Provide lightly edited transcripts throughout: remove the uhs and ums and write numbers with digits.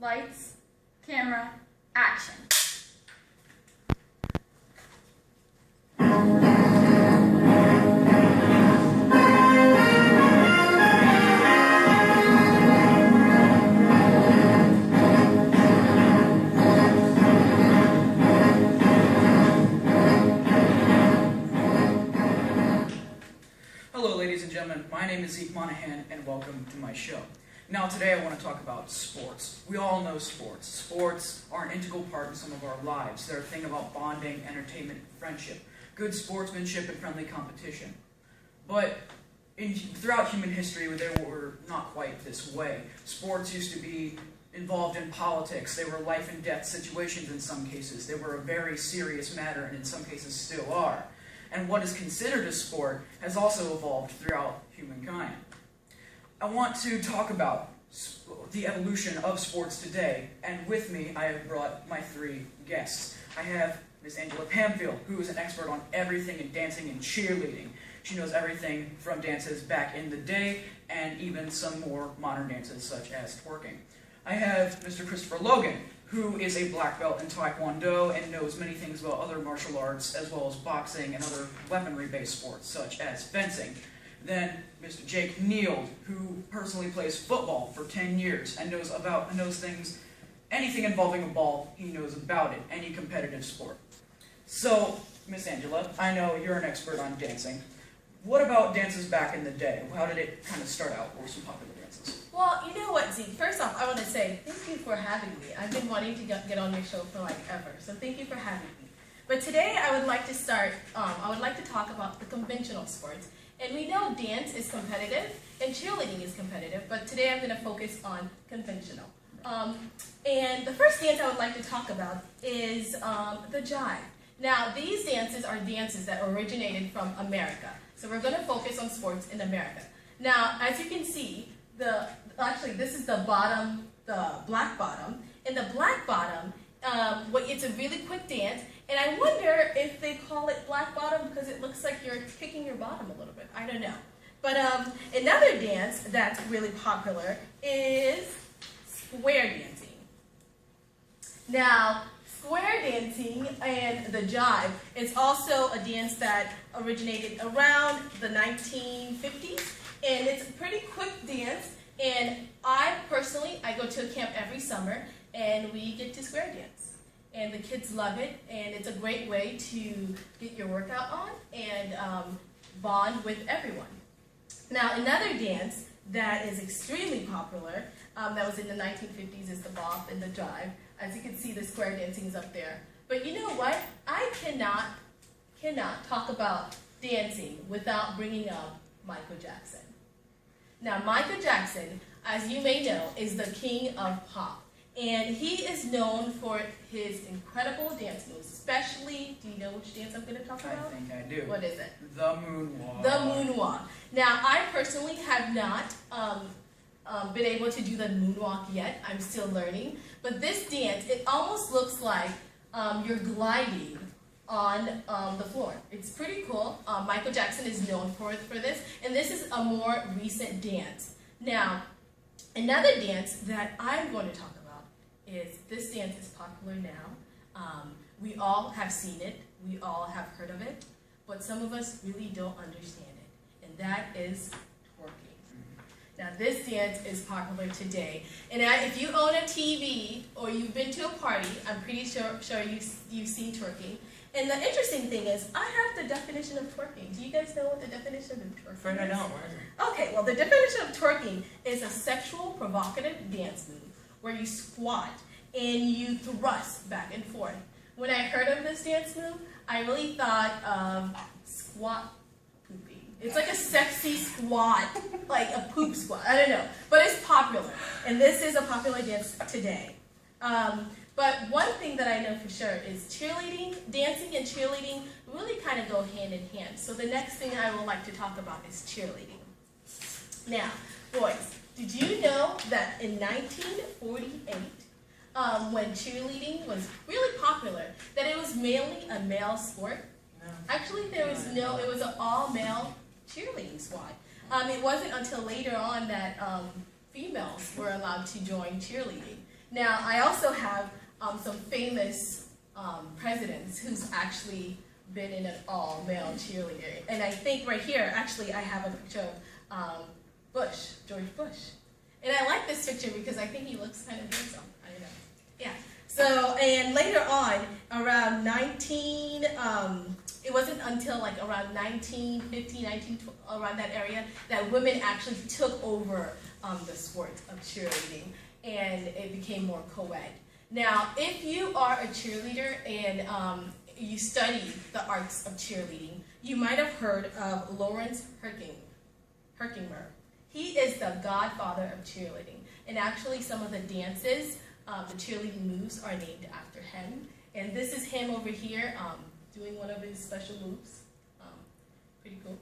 Lights, camera, action. Hello ladies and gentlemen, my name is Zeke, Monahan, and welcome to my show. Now today I want to talk about sports. We all know sports. Sports are an integral part in some of our lives. They're a thing about bonding, entertainment, friendship, good sportsmanship, and friendly competition. But throughout human history, they were not quite this way. Sports used to be involved in politics. They were life and death situations in some cases. They were a very serious matter, and in some cases still are. And what is considered a sport has also evolved throughout humankind. I want to talk about the evolution of sports today, and with me I have brought my three guests. I have Miss Angela Pamfield, who is an expert on everything in dancing and cheerleading. She knows everything from dances back in the day, and even some more modern dances such as twerking. I have Mr. Christopher Logan, who is a black belt in Taekwondo and knows many things about other martial arts, as well as boxing and other weaponry-based sports, such as fencing. Then Mr. Jake Neild, who personally plays football for 10 years and knows things, anything involving a ball, he knows about it, any competitive sport. So, Miss Angela, I know you're an expert on dancing. What about dances back in the day? How did it kind of start out? What were some popular dances? Well, you know what, Zeke? First off, I want to say thank you for having me. I've been wanting to get on your show for like ever, so thank you for having me. But today I would like to start, I would like to talk about the conventional sports. And we know dance is competitive and cheerleading is competitive, but today I'm going to focus on conventional. And the first dance I would like to talk about is the jive. Now, these dances are dances that originated from America. So we're going to focus on sports in America. Now, as you can see, actually this is the bottom, the black bottom. In the black bottom, it's a really quick dance, and I wonder if they call it black bottom because it looks like you're kicking your bottom a little bit. I don't know. But another dance that's really popular is square dancing. Now, square dancing and the jive is also a dance that originated around the 1950s, and it's a pretty quick dance. And I go to a camp every summer, and we get to square dance. And the kids love it, and it's a great way to get your workout on and bond with everyone. Now, another dance that is extremely popular, that was in the 1950s, is the bop and the jive. As you can see, the square dancing is up there. But you know what? I cannot talk about dancing without bringing up Michael Jackson. Now, Michael Jackson, as you may know, is the king of pop. And he is known for his incredible dance moves, especially, do you know which dance I'm going to talk about? I think I do. What is it? The moonwalk. The moonwalk. Now, I personally have not been able to do the moonwalk yet. I'm still learning. But this dance, it almost looks like you're gliding on the floor. It's pretty cool. Michael Jackson is known for this, and this is a more recent dance. Now, another dance that I'm going to talk about is this dance is popular now. We all have seen it. We all have heard of it, but some of us really don't understand it, and that is twerking. Now, this dance is popular today, and if you own a TV or you've been to a party, I'm pretty sure you've seen twerking. And the interesting thing is, I have the definition of twerking. Do you guys know what the definition of twerking is? Afraid I don't. Okay, well, the definition of twerking is a sexual provocative dance move where you squat and you thrust back and forth. When I heard of this dance move, I really thought of squat pooping. It's like a sexy squat, like a poop squat. I don't know, but it's popular, and this is a popular dance today. But one thing that I know for sure is cheerleading, dancing and cheerleading really kind of go hand in hand. So the next thing I would like to talk about is cheerleading. Now, boys, did you know that in 1948, when cheerleading was really popular, that it was mainly a male sport? No. Actually, it was an all-male cheerleading squad. It wasn't until later on that females were allowed to join cheerleading. Now, I also have some famous presidents who's actually been in an all-male cheerleader. And I think right here, actually, I have a picture of George Bush. And I like this picture because I think he looks kind of handsome. I don't know. Yeah. So, and later on, around it wasn't until like around 1950, around that area, that women actually took over the sport of cheerleading, and it became more co-ed. Now, if you are a cheerleader and you study the arts of cheerleading, you might have heard of Lawrence Herkimer. He is the godfather of cheerleading, and actually some of the dances, the cheerleading moves are named after him. And this is him over here doing one of his special moves. Pretty cool.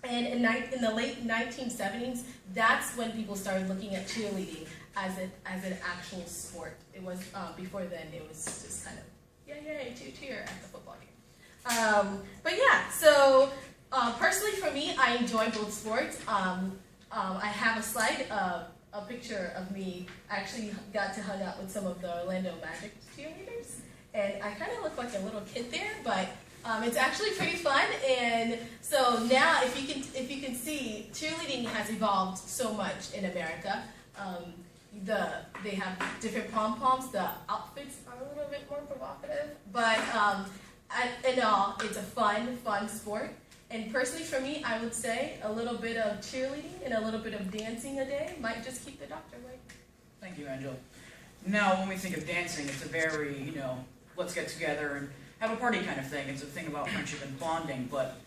And in the late 1970s, that's when people started looking at cheerleading as an actual sport. It was before then, it was just kind of yay, cheer at the football game. But yeah, so personally for me, I enjoy both sports. I have a slide of a picture of me. I actually got to hang out with some of the Orlando Magic cheerleaders, and I kind of look like a little kid there, but it's actually pretty fun. And so now, if you can see, cheerleading has evolved so much in America. They have different pom-poms. The outfits are a little bit more provocative, but in all, it's a fun sport. And personally for me, I would say a little bit of cheerleading and a little bit of dancing a day might just keep the doctor away. Thank you, Angela. Now, when we think of dancing, it's a very, let's get together and have a party kind of thing. It's a thing about friendship and bonding, but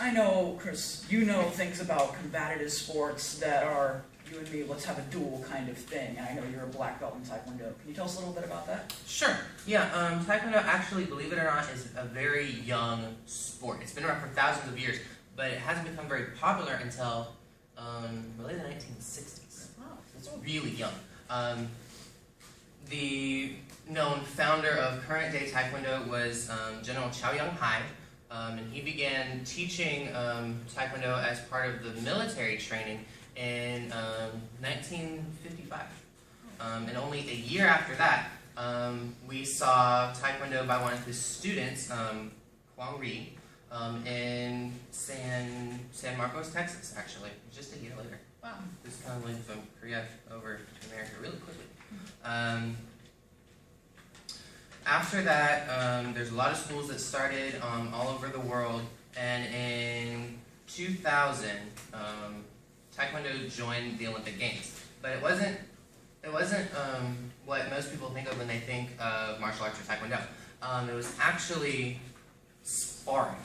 I know, Chris, you know things about combative sports that are, you and me, let's have a duel kind of thing. And I know you're a black belt in Taekwondo. Can you tell us a little bit about that? Sure. Yeah, Taekwondo actually, believe it or not, is a very young sport. It's been around for thousands of years, but it hasn't become very popular until really the 1960s. Wow. It's really young. The known founder of current-day Taekwondo was General Chow Yun-hai, and he began teaching Taekwondo as part of the military training in 1955. And only a year after that, we saw Taekwondo by one of his students, Kwang Ri, in San Marcos, Texas, actually, just a year later. Wow. This kind of went from Korea over to America really quickly. After that, there's a lot of schools that started all over the world, and in 2000, Taekwondo joined the Olympic Games. But it wasn't what most people think of when they think of martial arts or Taekwondo. It was actually sparring,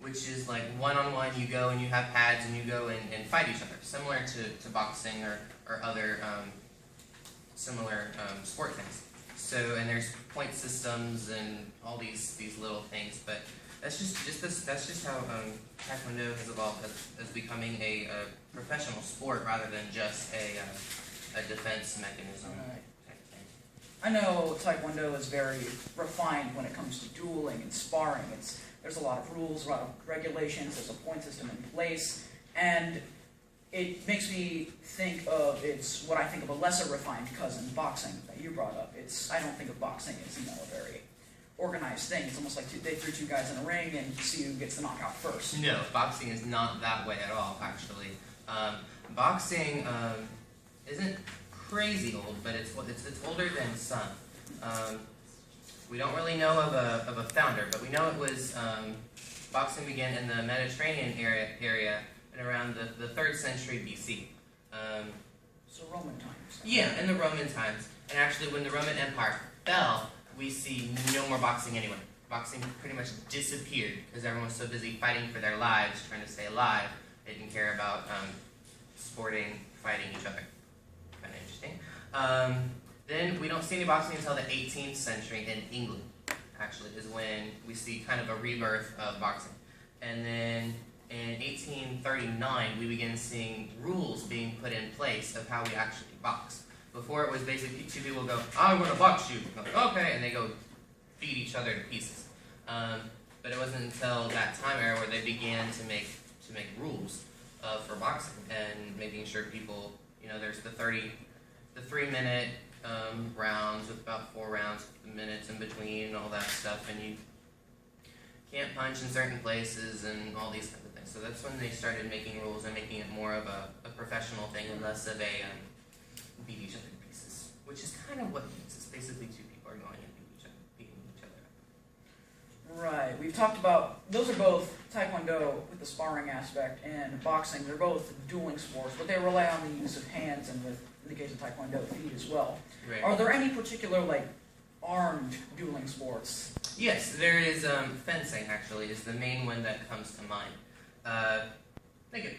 which is like one-on-one. You go and you have pads and you go and fight each other, similar to boxing or other similar sport things. So, and there's point systems and all these little things, but that's just how Taekwondo has evolved as becoming a professional sport rather than just a defense mechanism. Right. Type thing. I know Taekwondo is very refined when it comes to dueling and sparring. There's a lot of rules, a lot of regulations, there's a point system in place, and it makes me think of what I think of a lesser refined cousin, boxing, that you brought up. I don't think of boxing as a very organized thing. It's almost like they threw two guys in a ring and see who gets the knockout first. No, boxing is not that way at all, actually. Boxing isn't crazy old, but it's older than some. We don't really know of a founder, but we know it was boxing began in the Mediterranean area in around the 3rd century BC. So Roman times. Yeah, in the Roman times. And actually, when the Roman Empire fell, we see no more boxing anywhere. Boxing pretty much disappeared because everyone was so busy fighting for their lives, trying to stay alive. They didn't care about sporting, fighting each other. Kind of interesting. Then we don't see any boxing until the 18th century in England, actually, is when we see kind of a rebirth of boxing. And then in 1839, we begin seeing rules being put in place of how we actually box. Before it was basically two people go, I'm going to box you. I'm like, okay, and they go beat each other to pieces. But it wasn't until that time era where they began to make rules for boxing and making sure people, there's the 30 the 3-minute rounds with about 4 rounds, minutes in between, all that stuff, and you can't punch in certain places and all these kinds of things. So that's when they started making rules and making it more of a professional thing and less of a beat each other to pieces, which is kind of what it is. It's basically two people are going and beating each other up. Right. We've talked about, those are both Taekwondo with the sparring aspect and boxing. They're both dueling sports, but they rely on the use of hands and, with, in the case of Taekwondo, feet as well. Right. Are there any particular, like, armed dueling sports? Yes, there is fencing, actually, is the main one that comes to mind. Thank you.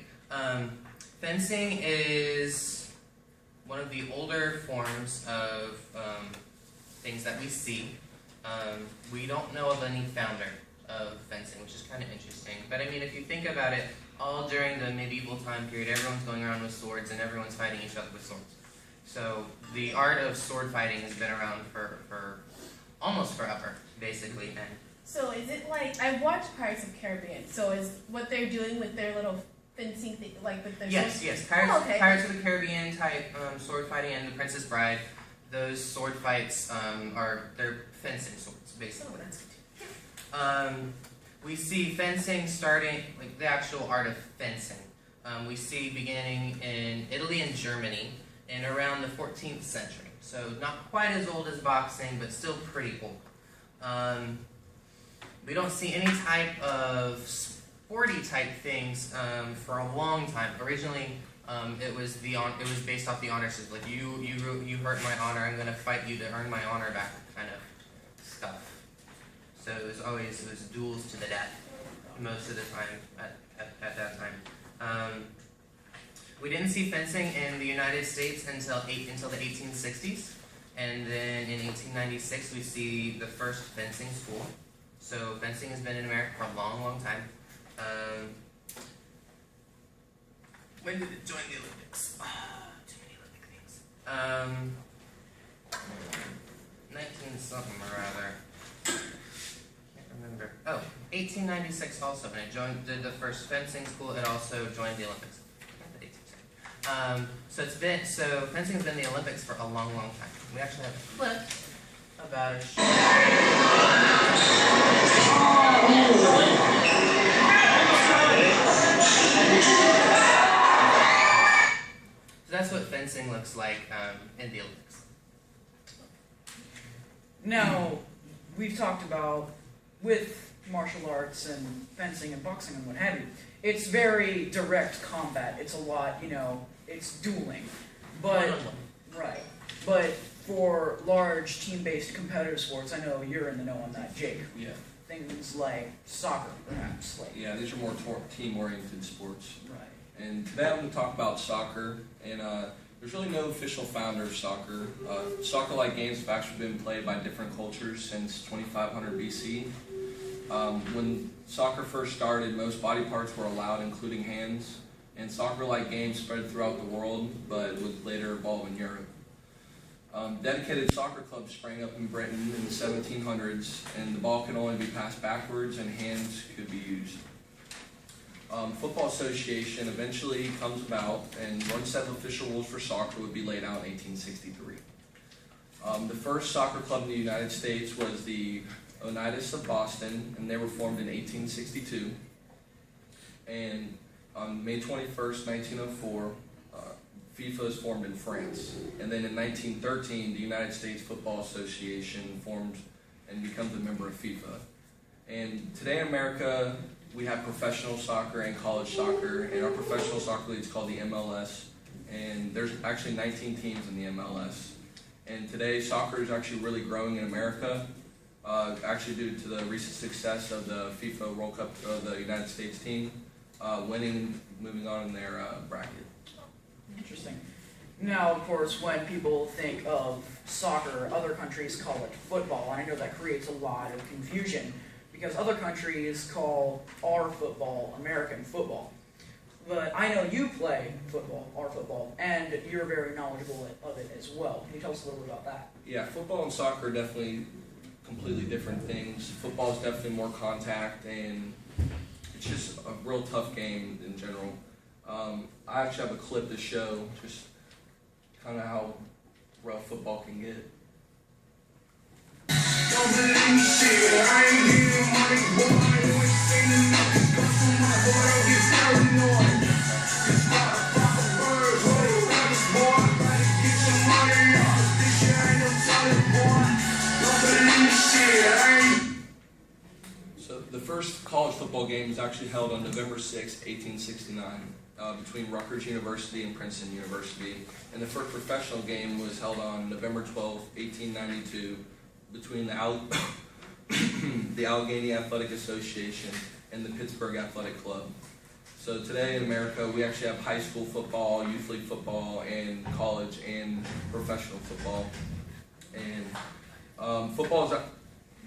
Fencing is one of the older forms of things that we see. We don't know of any founder of fencing, which is kind of interesting. But I mean, if you think about it, all during the medieval time period, everyone's going around with swords and everyone's fighting each other with swords. So the art of sword fighting has been around for almost forever, basically. And So is it like, I watched Pirates of the Caribbean, so is what they're doing with their little fencing thing, like with their yes, Pirates of the Caribbean type sword fighting and The Princess Bride, those sword fights they're fencing swords, basically. Oh, that's good. We see fencing starting, like the actual art of fencing, we see beginning in Italy and Germany in around the 14th century. So not quite as old as boxing, but still pretty old. We don't see any type of sporty type things for a long time. Originally, it was based off the honor system. Like you hurt my honor, I'm gonna fight you to earn my honor back, kind of stuff. So it was duels to the death most of the time at that time. We didn't see fencing in the United States until the 1860s, and then in 1896 we see the first fencing school. So fencing has been in America for a long, long time. When did it join the Olympics? Too many Olympic things. 19 something or other. Can't remember. Oh, 1896 also, and it did the first fencing school. It also joined the Olympics. So fencing has been in the Olympics for a long, long time. We actually have a clip about it. So that's what fencing looks like in the Olympics. Now, we've talked about, with martial arts and fencing and boxing and what have you, it's very direct combat. It's a lot, it's dueling. But, right. But for large team-based competitive sports, I know you're in the know on that, Jake. Yeah. Things like soccer, perhaps. Yeah, these are more team-oriented sports. Right. And today I'm going to talk about soccer. And there's really no official founder of soccer. Soccer-like games have actually been played by different cultures since 2500 BC. When soccer first started, most body parts were allowed, including hands. And soccer-like games spread throughout the world, but would later evolve in Europe. Dedicated soccer clubs sprang up in Britain in the 1700s, and the ball could only be passed backwards and hands could be used. Football Association eventually comes about, and one set of official rules for soccer would be laid out in 1863. The first soccer club in the United States was the Oneidas of Boston, and they were formed in 1862. And on May 21st, 1904, FIFA is formed in France. And then in 1913, the United States Football Association formed and becomes a member of FIFA. And today in America, we have professional soccer and college soccer, and our professional soccer league is called the MLS. And there's actually 19 teams in the MLS. And today, soccer is actually really growing in America, actually due to the recent success of the FIFA World Cup, the United States team, moving on in their bracket. Interesting. Now, of course, when people think of soccer, other countries call it football, and I know that creates a lot of confusion because other countries call our football American football. But I know you play football, our football, and you're very knowledgeable of it as well. Can you tell us a little bit about that? Yeah, football and soccer are definitely completely different things. Football is definitely more contact, and it's just a real tough game in general. I actually have a clip to show just kind of how first college football game was actually held on November 6, 1869, between Rutgers University and Princeton University. And the first professional game was held on November 12, 1892, between the Allegheny Athletic Association and the Pittsburgh Athletic Club. So today in America, we actually have high school football, youth league football, and college and professional football. And football is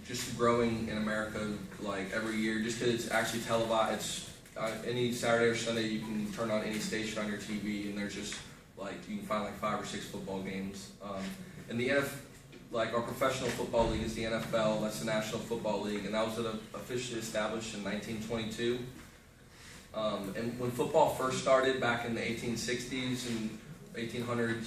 just growing in America like every year, just because it's actually televised. It's any Saturday or Sunday you can turn on any station on your TV, and there's just like you can find like 5 or 6 football games. And the NFL, like our professional football league is the NFL. That's the National Football League, and that was officially established in 1922. And when football first started back in the 1860s and 1800s,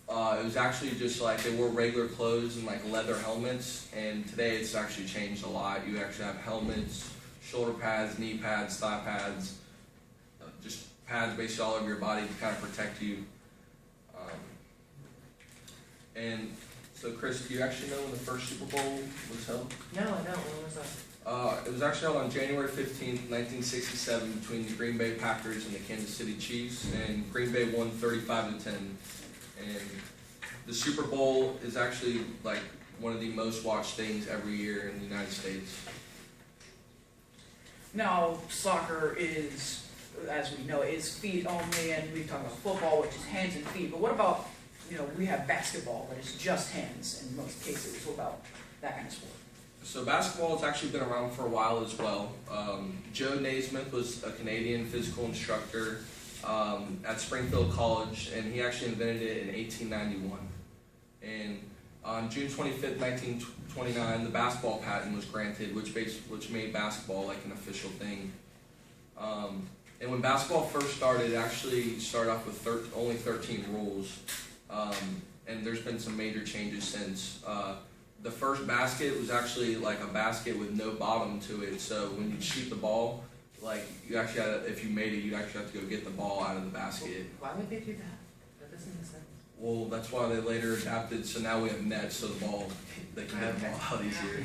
it was actually just like they wore regular clothes and like leather helmets, and today it's actually changed a lot. You actually have helmets, shoulder pads, knee pads, thigh pads, just pads basically all over your body to kind of protect you. And so Chris, do you actually know when the first Super Bowl was held? No, I don't. When was that? It was actually held on January 15th, 1967 between the Green Bay Packers and the Kansas City Chiefs, and Green Bay won 35-10. And the Super Bowl is actually like one of the most watched things every year in the United States. Now, soccer is, as we know, is feet only, and we talk about football, which is hands and feet. But what about, we have basketball that is just hands in most cases. What about that kind of sport? So basketball has actually been around for a while as well. Joe Naismith was a Canadian physical instructor at Springfield College, and he actually invented it in 1891. And on June 25th, 1929, the basketball patent was granted, which made basketball like an official thing. And when basketball first started, it actually started off with only 13 rules, and there's been some major changes since. The first basket was actually like a basket with no bottom to it, so when you shoot the ball, like you actually had if you made it, you'd actually have to go get the ball out of the basket. Why would they do that? That doesn't make sense. Well, that's why they later adapted, so now we have nets, so they can get the ball out easier.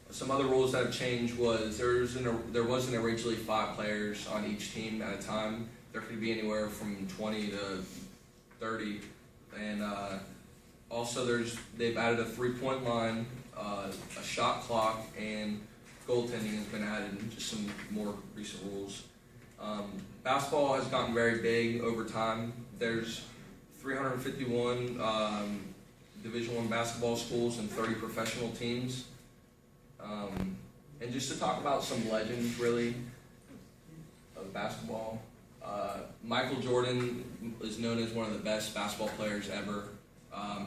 Some other rules that have changed was there wasn't originally 5 players on each team at a time. There could be anywhere from 20 to 30, and also they've added a 3-point line, a shot clock, and goaltending has been added, and just some more recent rules. Basketball has gotten very big over time. There's 351 Division I basketball schools and 30 professional teams. And just to talk about some legends, really, of basketball, Michael Jordan is known as one of the best basketball players ever.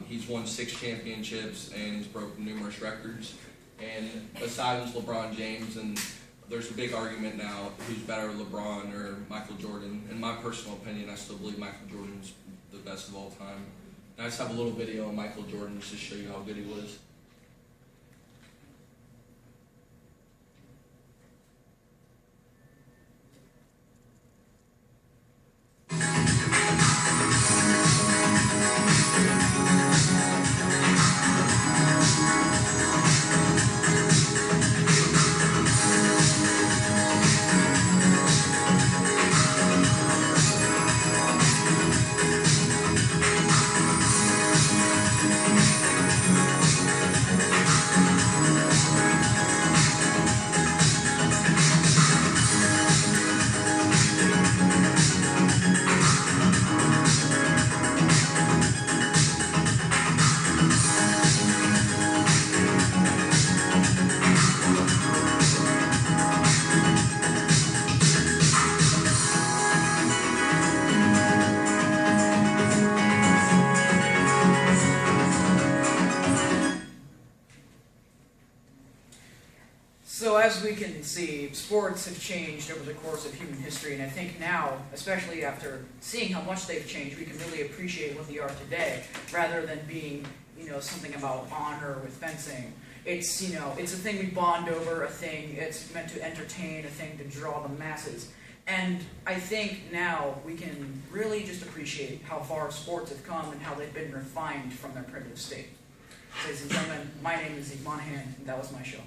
He's won 6 championships and he's broken numerous records. And besides LeBron James, and there's a big argument now who's better, LeBron or Michael Jordan. In my personal opinion, I still believe Michael Jordan's the best of all time. And I just have a little video on Michael Jordan just to show you how good he was. So as we can see, sports have changed over the course of human history, and I think now, especially after seeing how much they've changed, we can really appreciate what they are today, rather than being, something about honor with fencing. It's, it's a thing we bond over, a thing it's meant to entertain, a thing to draw the masses. And I think now we can really just appreciate how far sports have come and how they've been refined from their primitive state. Ladies and gentlemen, my name is Zeke Monahan, and that was my show.